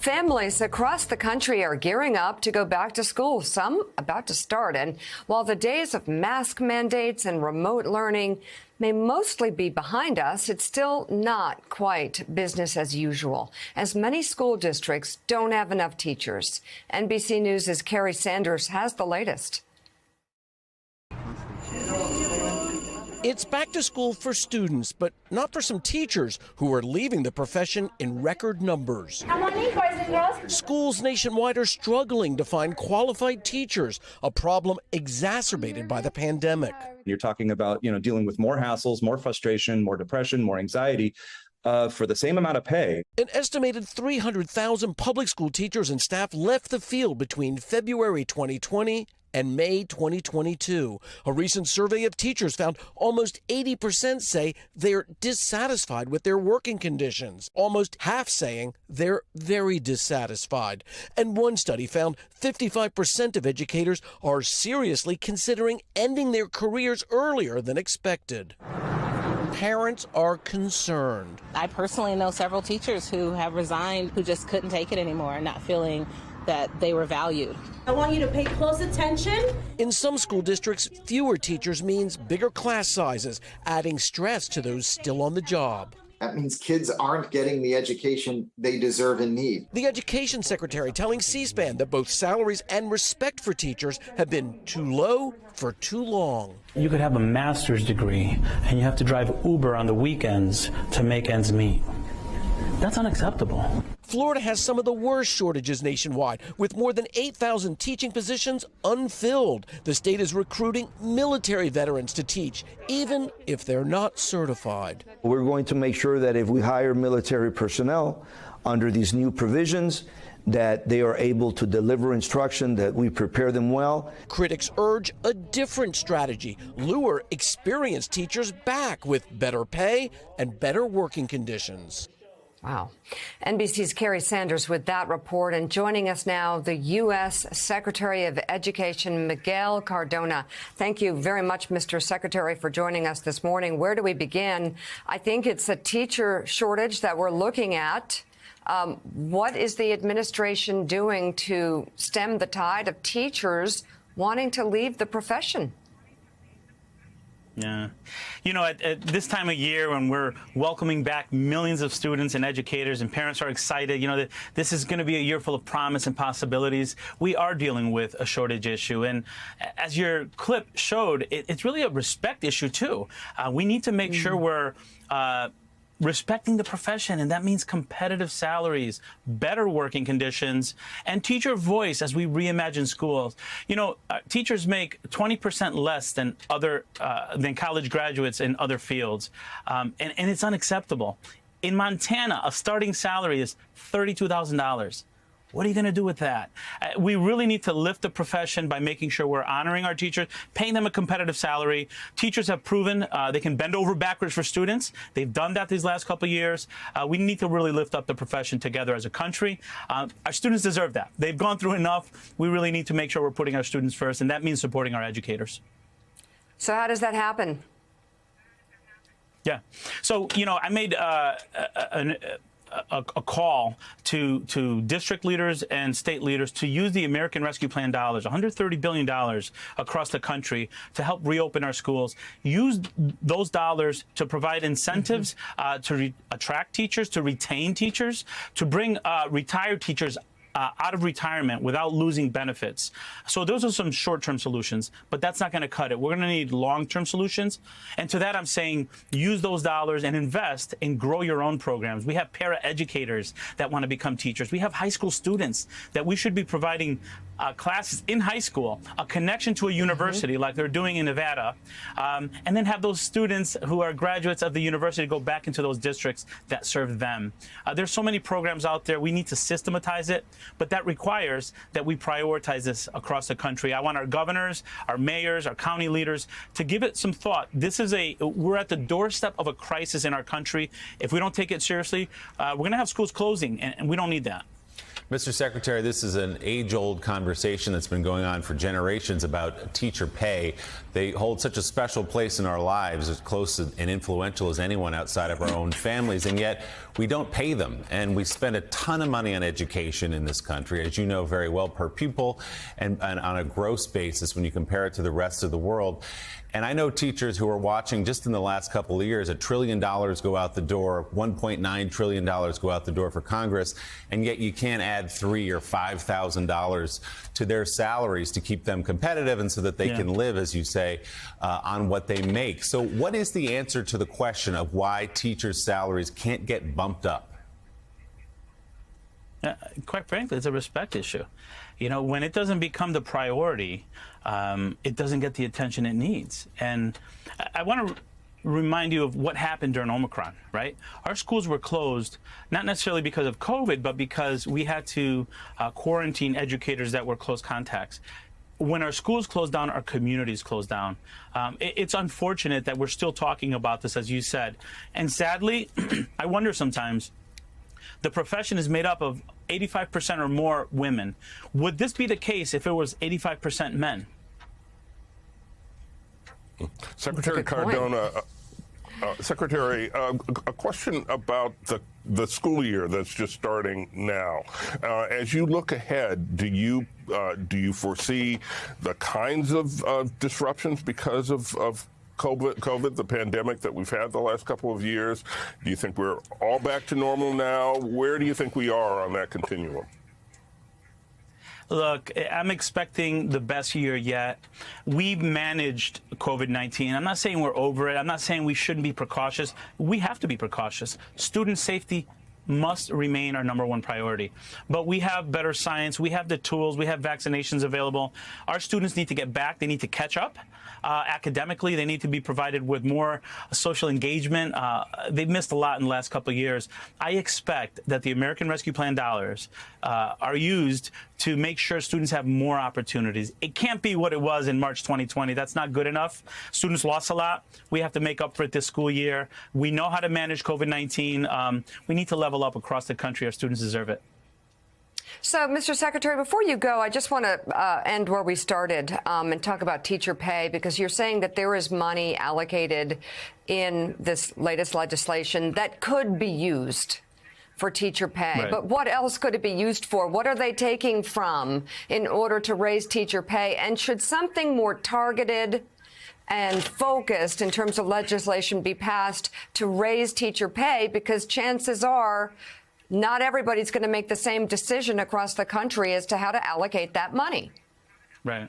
Families across the country are gearing up to go back to school, some about to start. And while the days of mask mandates and remote learning may mostly be behind us, it's still not quite business as usual, as many school districts don't have enough teachers. NBC News' Kerry Sanders has the latest. It's back to school for students, but not for some teachers who are leaving the profession in record numbers. Schools nationwide are struggling to find qualified teachers, a problem exacerbated by the pandemic. You're talking about, dealing with more hassles, more frustration, more depression, more anxiety for the same amount of pay. An estimated 300,000 public school teachers and staff left the field between February 2020 and May 2022. A recent survey of teachers found almost 80% say they're dissatisfied with their working conditions, almost half saying they're very dissatisfied. And one study found 55% of educators are seriously considering ending their careers earlier than expected. Parents are concerned. I personally know several teachers who have resigned, who just couldn't take it anymore, not feeling that they were valued. I want you to pay close attention. In some school districts, fewer teachers means bigger class sizes, adding stress to those still on the job. That means kids aren't getting the education they deserve and need. The education secretary telling C-SPAN that both salaries and respect for teachers have been too low for too long. You could have a master's degree and you have to drive Uber on the weekends to make ends meet. That's unacceptable. Florida has some of the worst shortages nationwide, with more than 8,000 teaching positions unfilled. The state is recruiting military veterans to teach, even if they're not certified. We're going to make sure that if we hire military personnel under these new provisions, that they are able to deliver instruction, that we prepare them well. Critics urge a different strategy, lure experienced teachers back with better pay and better working conditions. Wow. NBC's Kerry Sanders with that report. And joining us now, the U.S. Secretary of Education, Miguel Cardona. Thank you very much, Mr. Secretary, for joining us this morning. Where do we begin? I think it's a teacher shortage that we're looking at. What is the administration doing to stem the tide of teachers wanting to leave the profession? Yeah. At this time of year when we're welcoming back millions of students and educators and parents are excited, that this is going to be a year full of promise and possibilities, we are dealing with a shortage issue. And as your clip showed, it's really a respect issue, too. We need to make sure we're respecting the profession, and that means competitive salaries, better working conditions, and teacher voice as we reimagine schools. Teachers make 20% less than than college graduates in other fields, and it's unacceptable. In Montana, a starting salary is $32,000. What are you going to do with that? We really need to lift the profession by making sure we're honoring our teachers, paying them a competitive salary. Teachers have proven they can bend over backwards for students. They've done that these last couple of years. We need to really lift up the profession together as a country. Our students deserve that. They've gone through enough. We really need to make sure we're putting our students first, and that means supporting our educators. So how does that happen? Yeah. So, I made a call to district leaders and state leaders to use the American Rescue Plan dollars, $130 billion across the country, to help reopen our schools. Use those dollars to provide incentives to attract teachers, to retain teachers, to bring retired teachers out of retirement without losing benefits. So those are some short-term solutions, but that's not going to cut it. We're going to need long-term solutions. And to that, I'm saying use those dollars and invest and grow your own programs. We have para-educators that want to become teachers. We have high school students that we should be providing classes in high school, a connection to a university like they're doing in Nevada, and then have those students who are graduates of the university go back into those districts that serve them. There's so many programs out there. We need to systematize it, but that requires that we prioritize this across the country. I want our governors, our mayors, our county leaders to give it some thought. We're at the doorstep of a crisis in our country. If we don't take it seriously, we're going to have schools closing, and we don't need that. Mr. Secretary, this is an age-old conversation that's been going on for generations about teacher pay. They hold such a special place in our lives, as close and influential as anyone outside of our own families, and yet we don't pay them. And we spend a ton of money on education in this country, as you know very well, per pupil and on a gross basis when you compare it to the rest of the world. And I know teachers who are watching just in the last couple of years, $1 trillion go out the door, $1.9 trillion go out the door for Congress, and yet you can't add $3,000 or $5,000 to their salaries to keep them competitive and so that they can live, as you say, on what they make. So what is the answer to the question of why teachers' salaries can't get bumped up? Quite frankly, it's a respect issue. You know, when it doesn't become the priority, it doesn't get the attention it needs. And I want to remind you of what happened during Omicron, right? Our schools were closed, not necessarily because of COVID, but because we had to quarantine educators that were close contacts. When our schools closed down, our communities closed down. It's unfortunate that we're still talking about this, as you said. And sadly, I wonder sometimes, the profession is made up of 85% or more women. Would this be the case if it was 85% men? Secretary Cardona, Secretary, a question about the school year that's just starting now. As you look ahead, do you foresee the kinds of disruptions because of COVID, the pandemic that we've had the last couple of years? Do you think we're all back to normal now? Where do you think we are on that continuum? Look, I'm expecting the best year yet. We've managed COVID-19. I'm not saying we're over it. I'm not saying we shouldn't be precautious. We have to be precautious. Student safety must remain our #1 priority. But we have better science. We have the tools. We have vaccinations available. Our students need to get back. They need to catch up. Academically, they need to be provided with more social engagement. They've missed a lot in the last couple of years. I expect that the American Rescue Plan dollars are used to make sure students have more opportunities. It can't be what it was in March 2020. That's not good enough. Students lost a lot. We have to make up for it this school year. We know how to manage COVID-19. We need to level up across the country. Our students deserve it. So, Mr. Secretary, before you go, I just want to end where we started and talk about teacher pay, because you're saying that there is money allocated in this latest legislation that could be used for teacher pay. Right. But what else could it be used for? What are they taking from in order to raise teacher pay? And should something more targeted and focused in terms of legislation be passed to raise teacher pay? Because chances are not everybody's going to make the same decision across the country as to how to allocate that money. Right.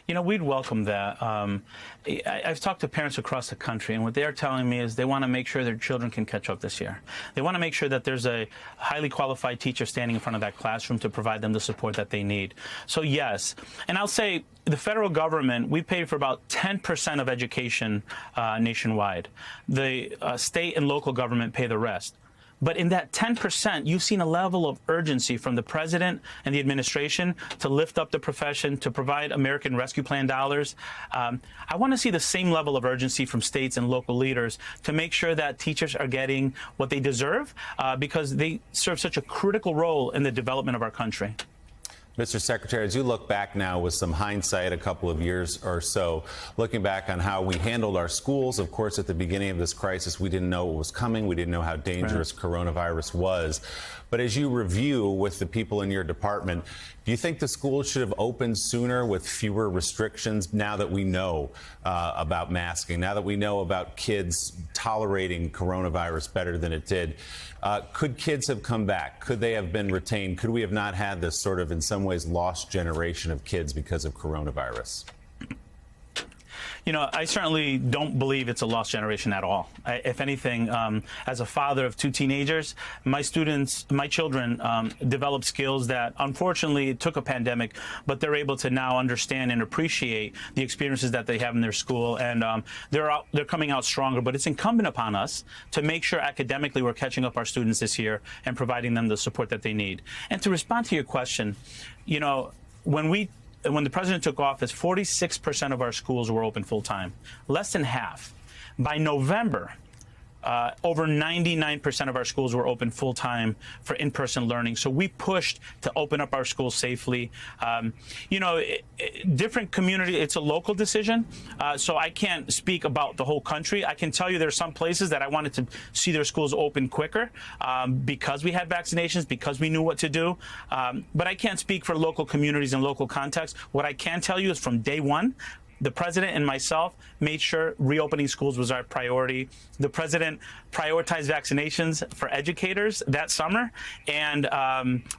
You know, we'd welcome that. I've talked to parents across the country, and what they're telling me is they want to make sure their children can catch up this year. They want to make sure that there's a highly qualified teacher standing in front of that classroom to provide them the support that they need. So, yes. And I'll say the federal government, we pay for about 10% of education nationwide. The state and local government pay the rest. But in that 10%, you've seen a level of urgency from the president and the administration to lift up the profession, to provide American Rescue Plan dollars. I want to see the same level of urgency from states and local leaders to make sure that teachers are getting what they deserve because they serve such a critical role in the development of our country. Mr. Secretary, as you look back now with some hindsight, a couple of years or so, looking back on how we handled our schools, of course, at the beginning of this crisis, we didn't know what was coming. We didn't know how dangerous coronavirus was. But as you review with the people in your department, do you think the schools should have opened sooner with fewer restrictions now that we know about masking, now that we know about kids tolerating coronavirus better than it did? Could kids have come back? Could they have been retained? Could we have not had this sort of, in some ways, lost generation of kids because of coronavirus? You know, I certainly don't believe it's a lost generation at all. If anything, as a father of 2 teenagers, my children developed skills that, unfortunately, it took a pandemic, but they're able to now understand and appreciate the experiences that they have in their school, and they're coming out stronger. But it's incumbent upon us to make sure academically we're catching up our students this year and providing them the support that they need. And to respond to your question, you know, when the president took office, 46% of our schools were open full time, less than half. By November, over 99% of our schools were open full-time for in-person learning. So we pushed to open up our schools safely. Different community, it's a local decision, so I can't speak about the whole country. I can tell you there's some places that I wanted to see their schools open quicker because we had vaccinations, because we knew what to do. But I can't speak for local communities and local contexts. What I can tell you is from day one, the president and myself made sure reopening schools was our priority. The president prioritized vaccinations for educators that summer, and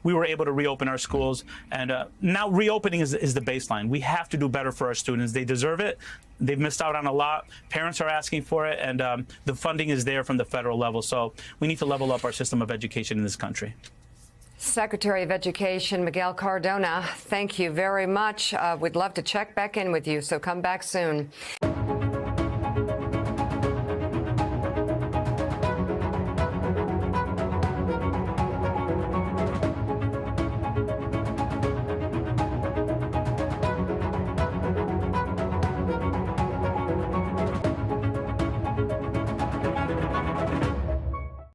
we were able to reopen our schools. And now reopening is the baseline. We have to do better for our students. They deserve it. They've missed out on a lot. Parents are asking for it, and the funding is there from the federal level. So we need to level up our system of education in this country. Secretary of Education Miguel Cardona, thank you very much. We'd love to check back in with you, so come back soon.